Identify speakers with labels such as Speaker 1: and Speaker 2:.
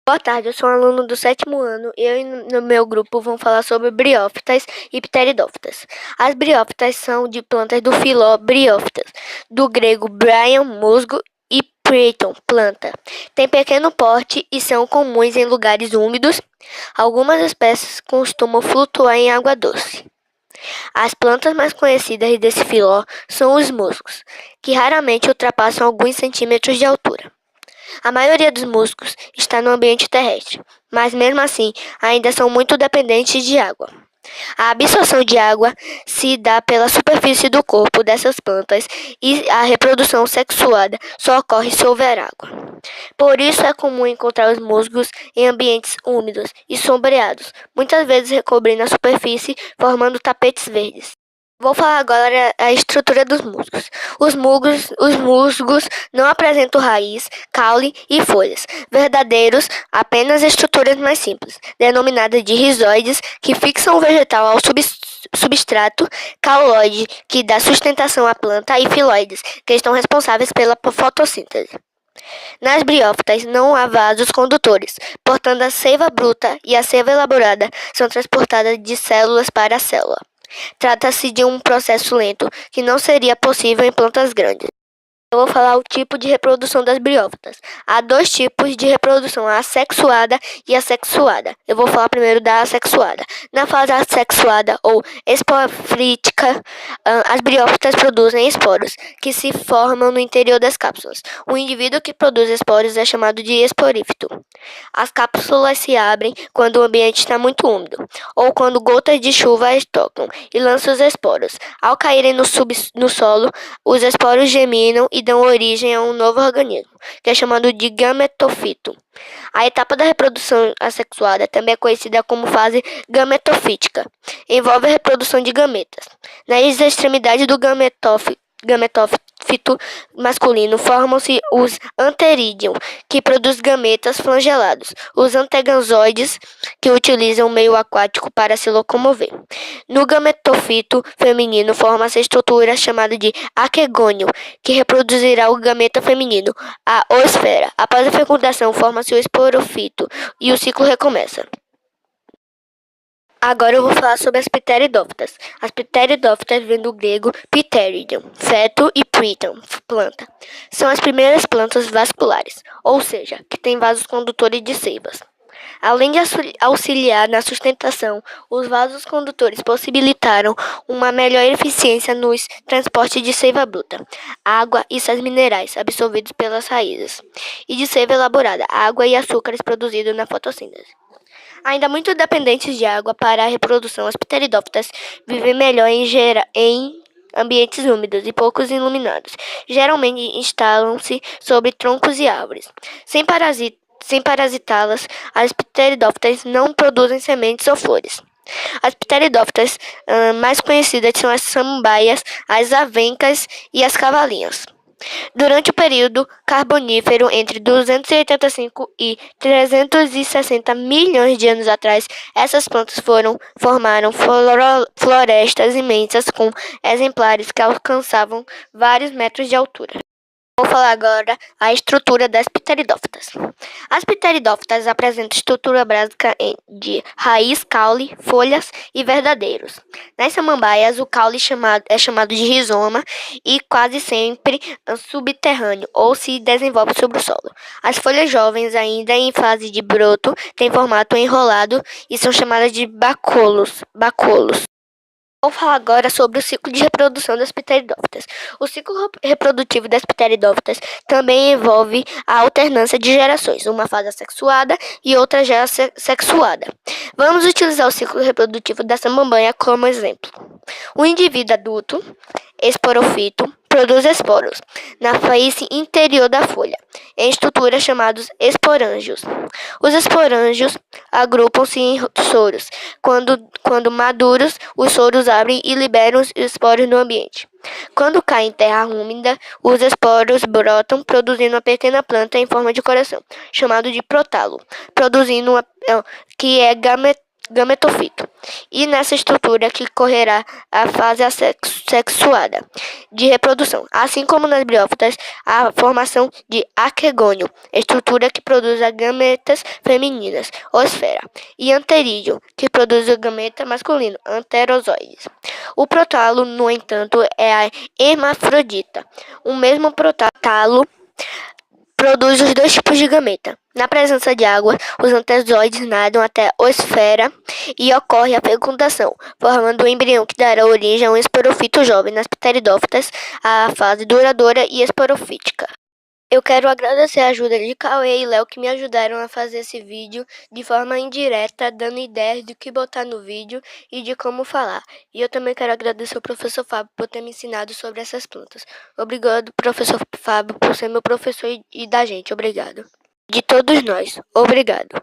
Speaker 1: Boa tarde, eu sou um aluno do 7º ano e eu e no meu grupo vamos falar sobre briófitas e pteridófitas. As briófitas são de plantas do filó Bryophytes, do grego Brian, musgo, e Phaeton, planta. Tem pequeno porte e são comuns em lugares úmidos. Algumas espécies costumam flutuar em água doce. As plantas mais conhecidas desse filó são os musgos, que raramente ultrapassam alguns centímetros de altura. A maioria dos musgos está no ambiente terrestre, mas mesmo assim ainda são muito dependentes de água. A absorção de água se dá pela superfície do corpo dessas plantas e a reprodução sexuada só ocorre se houver água. Por isso é comum encontrar os musgos em ambientes úmidos e sombreados, muitas vezes recobrindo a superfície, formando tapetes verdes. Vou falar agora a estrutura dos musgos. Os musgos não apresentam raiz, caule e folhas. Verdadeiros, apenas estruturas mais simples, denominadas de rizoides, que fixam o vegetal ao substrato, cauloide, que dá sustentação à planta, e filoides, que estão responsáveis pela fotossíntese. Nas briófitas não há vasos condutores, portanto a seiva bruta e a seiva elaborada são transportadas de células para célula. Trata-se de um processo lento que não seria possível em plantas grandes. Eu vou falar o tipo de reprodução das briófitas. Há dois tipos de reprodução, a assexuada e a sexuada. Eu vou falar primeiro da assexuada. Na fase assexuada ou esporítica, as briófitas produzem esporos, que se formam no interior das cápsulas. O indivíduo que produz esporos é chamado de esporífito. As cápsulas se abrem quando o ambiente está muito úmido, ou quando gotas de chuva as tocam e lançam os esporos. Ao caírem no solo, os esporos germinam e dão origem a um novo organismo, que é chamado de gametofito. A etapa da reprodução assexuada também é conhecida como fase gametofítica. Envolve a reprodução de gametas. Nas extremidades do gametófito masculino formam-se os anterídeos, que produzem gametas flagelados, os anteganzoides, que utilizam o meio aquático para se locomover. No gametofito feminino forma-se a estrutura chamada de aquegônio, que reproduzirá o gameta feminino, a oosfera. Após a fecundação forma-se o esporofito e o ciclo recomeça. Agora eu vou falar sobre as pteridófitas. As pteridófitas vêm do grego pteridion, feto, e phyton, planta. São as primeiras plantas vasculares, ou seja, que têm vasos condutores de seivas. Além de auxiliar na sustentação, os vasos condutores possibilitaram uma melhor eficiência nos transportes de seiva bruta, água e sais minerais absorvidos pelas raízes, e de seiva elaborada, água e açúcares produzidos na fotossíntese. Ainda muito dependentes de água para a reprodução, as pteridófitas vivem melhor em ambientes úmidos e poucos iluminados. Geralmente instalam-se sobre troncos e árvores. Sem parasitá-las, as pteridófitas não produzem sementes ou flores. As pteridófitas mais conhecidas são as samambaias, as avencas e as cavalinhas. Durante o período carbonífero, entre 285 e 360 milhões de anos atrás, essas plantas formaram florestas imensas com exemplares que alcançavam vários metros de altura. Vou falar agora a estrutura das pteridófitas. As pteridófitas apresentam estrutura básica de raiz, caule, folhas e verdadeiros. Nas samambaias, o caule é chamado de rizoma e quase sempre subterrâneo ou se desenvolve sobre o solo. As folhas jovens, ainda em fase de broto, têm formato enrolado e são chamadas de bacôlos. Vou falar agora sobre o ciclo de reprodução das pteridófitas. O ciclo reprodutivo das pteridófitas também envolve a alternância de gerações, uma fase assexuada e outra já sexuada. Vamos utilizar o ciclo reprodutivo da samambaia como exemplo. O indivíduo adulto, esporofito, produz esporos na face interior da folha, em estruturas chamadas esporângios. Os esporângios agrupam-se em soros. Quando maduros, os soros abrem e liberam os esporos no ambiente. Quando caem em terra úmida, os esporos brotam, produzindo uma pequena planta em forma de coração, chamado de prótalo, produzindo que é gametofito, e nessa estrutura que correrá a fase assexuada de reprodução, assim como nas briófitas, a formação de aquegônio, estrutura que produz as gametas femininas, osfera, e anterídeo, que produz o gameta masculino, anterozoides. O protalo, no entanto, é a hermafrodita. O mesmo protalo produz os dois tipos de gameta. Na presença de água, os antezoides nadam até a osfera e ocorre a fecundação, formando o embrião que dará origem a um esporofito jovem nas pteridófitas, a fase duradoura e esporofítica. Eu quero agradecer a ajuda de Cauê e Léo que me ajudaram a fazer esse vídeo de forma indireta, dando ideias do que botar no vídeo e de como falar. E eu também quero agradecer ao professor Fábio por ter me ensinado sobre essas plantas. Obrigado, professor Fábio, por ser meu professor e da gente. Obrigado. De todos nós. Obrigado.